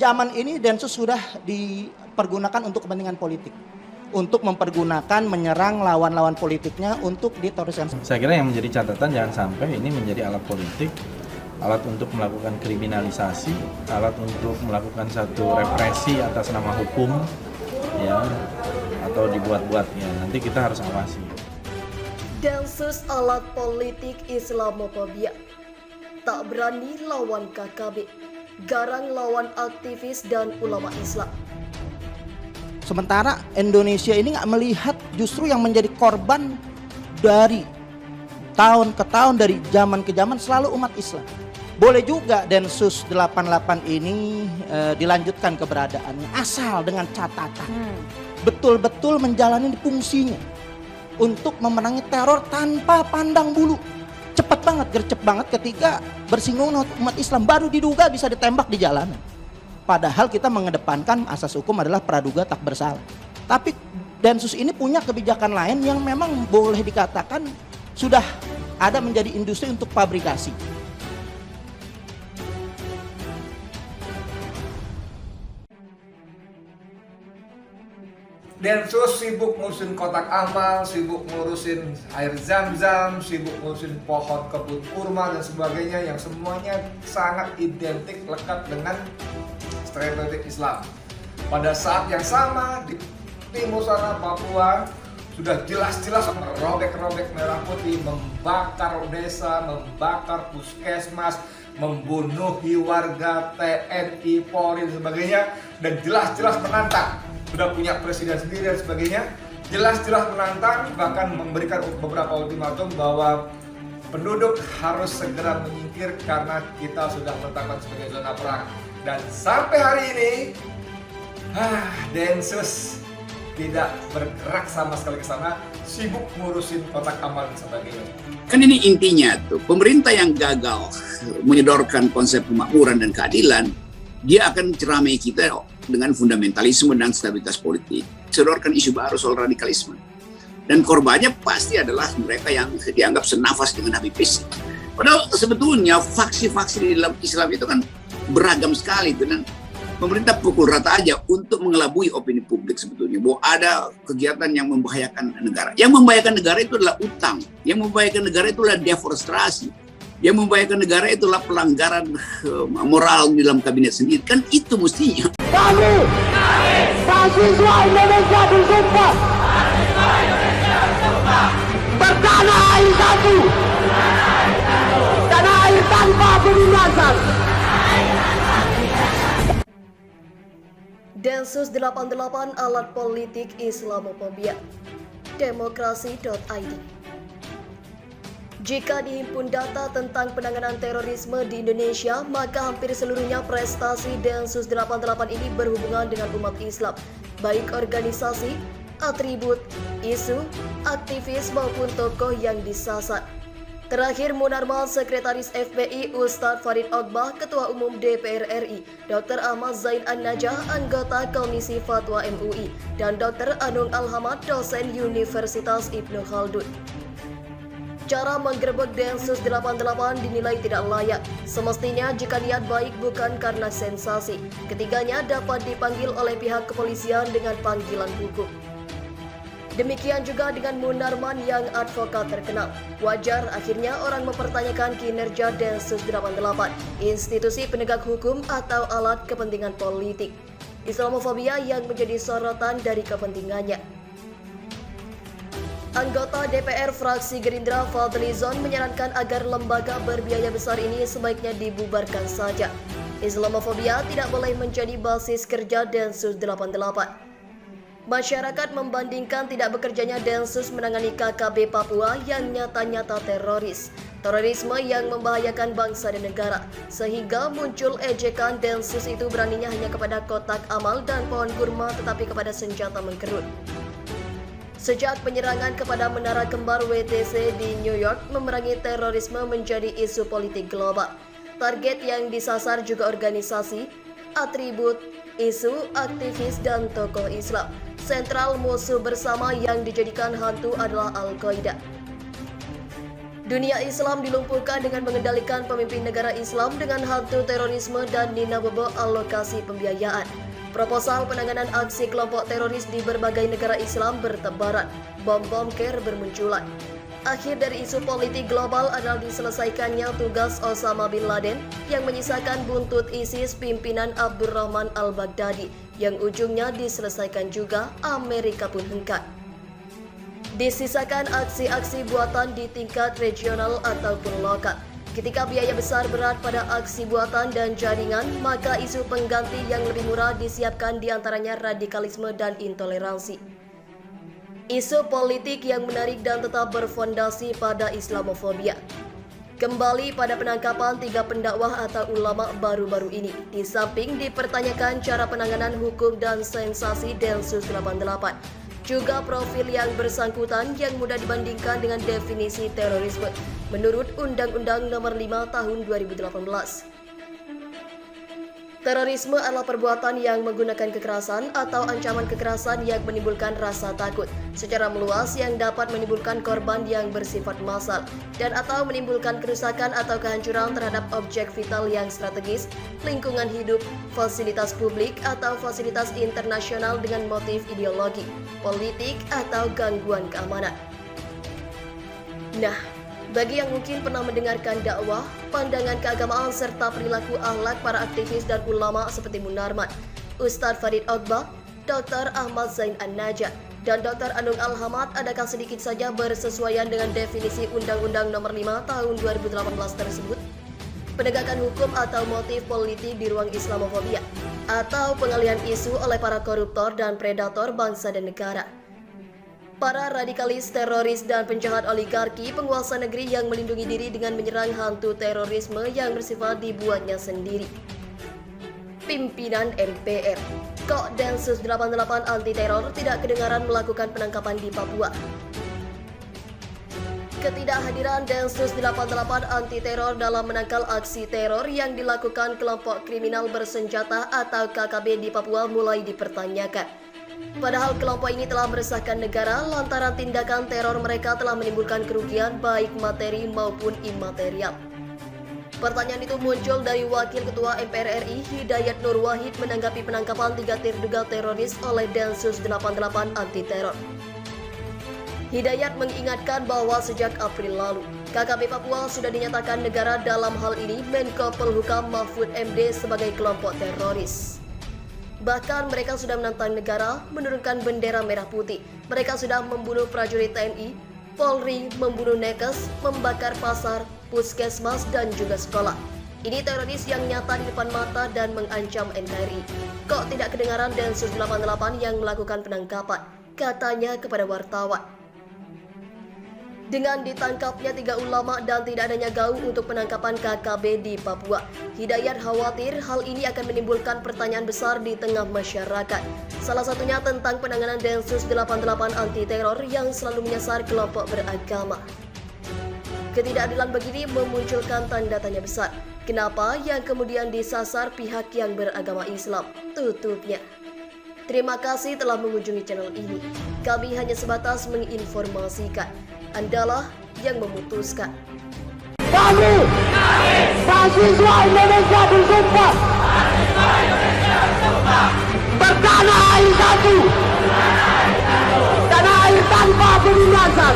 zaman ini Densus sudah dipergunakan untuk kepentingan politik. Untuk mempergunakan menyerang lawan-lawan politiknya untuk diteroriskan. Saya kira yang menjadi catatan jangan sampai ini menjadi alat politik, alat untuk melakukan kriminalisasi, alat untuk melakukan satu represi atas nama hukum, ya, atau dibuat-buat. Ya, nanti kita harus awasi. Densus alat politik Islamofobia, tak berani lawan KKB, garang lawan aktivis dan ulama Islam. Sementara Indonesia ini nggak melihat justru yang menjadi korban dari tahun ke tahun, dari zaman ke zaman selalu umat Islam. Boleh juga Densus 88 ini dilanjutkan keberadaannya, asal dengan catatan betul-betul menjalani fungsinya untuk memenangi teror tanpa pandang bulu. Cepat banget, gercep banget ketika bersinggungan umat Islam, baru diduga bisa ditembak di jalanan. Padahal kita mengedepankan asas hukum adalah praduga tak bersalah. Tapi Densus ini punya kebijakan lain yang memang boleh dikatakan sudah ada menjadi industri untuk fabrikasi. Densus sibuk ngurusin kotak amal, sibuk ngurusin air zam-zam, sibuk ngurusin pohon kebun kurma dan sebagainya, yang semuanya sangat identik lekat dengan stereotip Islam. Pada saat yang sama di timur sana Papua sudah jelas-jelas merobek-robek merah putih, membakar desa, membakar puskesmas, membunuhi warga, TNI, Polri dan sebagainya, dan jelas-jelas menantang. Sudah punya presiden sendiri dan sebagainya, jelas-jelas menantang, bahkan memberikan beberapa ultimatum bahwa penduduk harus segera menyingkir karena kita sudah menetapkan sebagai zona perang. Dan sampai hari ini Densus tidak bergerak sama sekali ke sana, sibuk ngurusin kotak amal dan sebagainya. Kan ini intinya tuh, pemerintah yang gagal menyodorkan konsep kemakmuran dan keadilan, dia akan ceramai kita dengan fundamentalisme dan stabilitas politik. Sodorkan isu baru soal radikalisme. Dan korbannya pasti adalah mereka yang dianggap senafas dengan Habib Rizik. Padahal sebetulnya faksi-faksi di dalam Islam itu kan beragam sekali. Dan pemerintah pukul rata aja untuk mengelabui opini publik sebetulnya. Bahwa ada kegiatan yang membahayakan negara. Yang membahayakan negara itu adalah utang. Yang membahayakan negara itu adalah deforestasi. Yang membahayakan negara itulah pelanggaran moral di dalam kabinet sendiri. Kan itu mestinya. Kami, mahasiswa Indonesia bersumpah bertanah air satu, tanah air tanpa penindasan. Densus 88 alat politik Islamofobia, demokrasi.id. Jika dihimpun data tentang penanganan terorisme di Indonesia, maka hampir seluruhnya prestasi Densus 88 ini berhubungan dengan umat Islam, baik organisasi, atribut, isu, aktivis maupun tokoh yang disasar. Terakhir, Munarman Sekretaris FPI Ustadz Farid Ogbah, Ketua Umum DPR RI, Dr. Ahmad Zain An-Najah, anggota Komisi Fatwa MUI, dan Dr. Anung Al-Hamad, dosen Universitas Ibnu Khaldun. Cara menggerebek Densus 88 dinilai tidak layak. Semestinya jika niat baik bukan karena sensasi, ketiganya dapat dipanggil oleh pihak kepolisian dengan panggilan hukum. Demikian juga dengan Munarman yang advokat terkenal. Wajar akhirnya orang mempertanyakan kinerja Densus 88, institusi penegak hukum atau alat kepentingan politik. Islamofobia yang menjadi sorotan dari kepentingannya. Anggota DPR fraksi Gerindra Fadli Zon menyarankan agar lembaga berbiaya besar ini sebaiknya dibubarkan saja. Islamofobia tidak boleh menjadi basis kerja Densus 88. Masyarakat membandingkan tidak bekerjanya Densus menangani KKB Papua yang nyata-nyata teroris, terorisme yang membahayakan bangsa dan negara, sehingga muncul ejekan Densus itu beraninya hanya kepada kotak amal dan pohon kurma tetapi kepada senjata mengkerut. Sejak penyerangan kepada Menara Kembar WTC di New York, memerangi terorisme menjadi isu politik global. Target yang disasar juga organisasi, atribut, isu, aktivis, dan tokoh Islam. Sentral musuh bersama yang dijadikan hantu adalah Al-Qaeda. Dunia Islam dilumpuhkan dengan mengendalikan pemimpin negara Islam dengan hantu terorisme dan ninabobo alokasi pembiayaan. Proposal penanganan aksi kelompok teroris di berbagai negara Islam bertebaran, bom-bom care bermunculan. Akhir dari isu politik global adalah diselesaikannya tugas Osama bin Laden yang menyisakan buntut ISIS pimpinan Abdurrahman al-Baghdadi yang ujungnya diselesaikan juga Amerika pun hengkang. Disisakan aksi-aksi buatan di tingkat regional ataupun lokal. Ketika biaya besar berat pada aksi buatan dan jaringan, maka isu pengganti yang lebih murah disiapkan diantaranya radikalisme dan intoleransi. Isu politik yang menarik dan tetap berfondasi pada Islamofobia. Kembali pada penangkapan 3 pendakwah atau ulama baru-baru ini, di samping dipertanyakan cara penanganan hukum dan sensasi Densus 88. Juga profil yang bersangkutan yang mudah dibandingkan dengan definisi terorisme menurut Undang-Undang Nomor 5 Tahun 2018. Terorisme adalah perbuatan yang menggunakan kekerasan atau ancaman kekerasan yang menimbulkan rasa takut secara meluas yang dapat menimbulkan korban yang bersifat massal dan atau menimbulkan kerusakan atau kehancuran terhadap objek vital yang strategis, lingkungan hidup, fasilitas publik atau fasilitas internasional dengan motif ideologi, politik atau gangguan keamanan. Nah, bagi yang mungkin pernah mendengarkan dakwah, pandangan keagamaan serta perilaku akhlak para aktivis dan ulama seperti Munarman, Ustadz Farid Ogbah, Dr. Ahmad Zain An-Najah, dan Dr. Anung Al-Hamad adakah sedikit saja bersesuaian dengan definisi Undang-Undang Nomor 5 Tahun 2018 tersebut? Penegakan hukum atau motif politik di ruang Islamofobia, atau pengalihan isu oleh para koruptor dan predator bangsa dan negara. Para radikalis, teroris, dan penjahat oligarki penguasa negeri yang melindungi diri dengan menyerang hantu terorisme yang bersifat dibuatnya sendiri. Pimpinan MPR, kok Densus 88 anti teror tidak kedengaran melakukan penangkapan di Papua? Ketidakhadiran Densus 88 anti teror dalam menangkal aksi teror yang dilakukan kelompok kriminal bersenjata atau KKB di Papua mulai dipertanyakan. Padahal kelompok ini telah meresahkan negara lantaran tindakan teror mereka telah menimbulkan kerugian baik materi maupun imaterial. Pertanyaan itu muncul dari Wakil Ketua MPR RI Hidayat Nur Wahid menanggapi penangkapan 3 terduga teroris oleh Densus 88 anti teror. Hidayat mengingatkan bahwa sejak April lalu, KKB Papua sudah dinyatakan negara, dalam hal ini Menko Polhukam Mahfud MD, sebagai kelompok teroris. Bahkan mereka sudah menantang negara menurunkan bendera merah putih. Mereka sudah membunuh prajurit TNI, Polri, membunuh nakes, membakar pasar, puskesmas, dan juga sekolah. Ini teroris yang nyata di depan mata dan mengancam NKRI. Kok tidak kedengaran Densus 88 yang melakukan penangkapan? Katanya kepada wartawan. Dengan ditangkapnya 3 ulama dan tidak adanya gaung untuk penangkapan KKB di Papua, Hidayat khawatir hal ini akan menimbulkan pertanyaan besar di tengah masyarakat. Salah satunya tentang penanganan Densus 88 anti teror yang selalu menyasar kelompok beragama. Ketidakadilan begini memunculkan tanda tanya besar. Kenapa yang kemudian disasar pihak yang beragama Islam? Tutupnya. Terima kasih telah mengunjungi channel ini. Kami hanya sebatas menginformasikan. Andalah yang memutuskan. Kami, mahasiswa Indonesia bersumpah bertanah air satu, tanah air tanpa penindasan.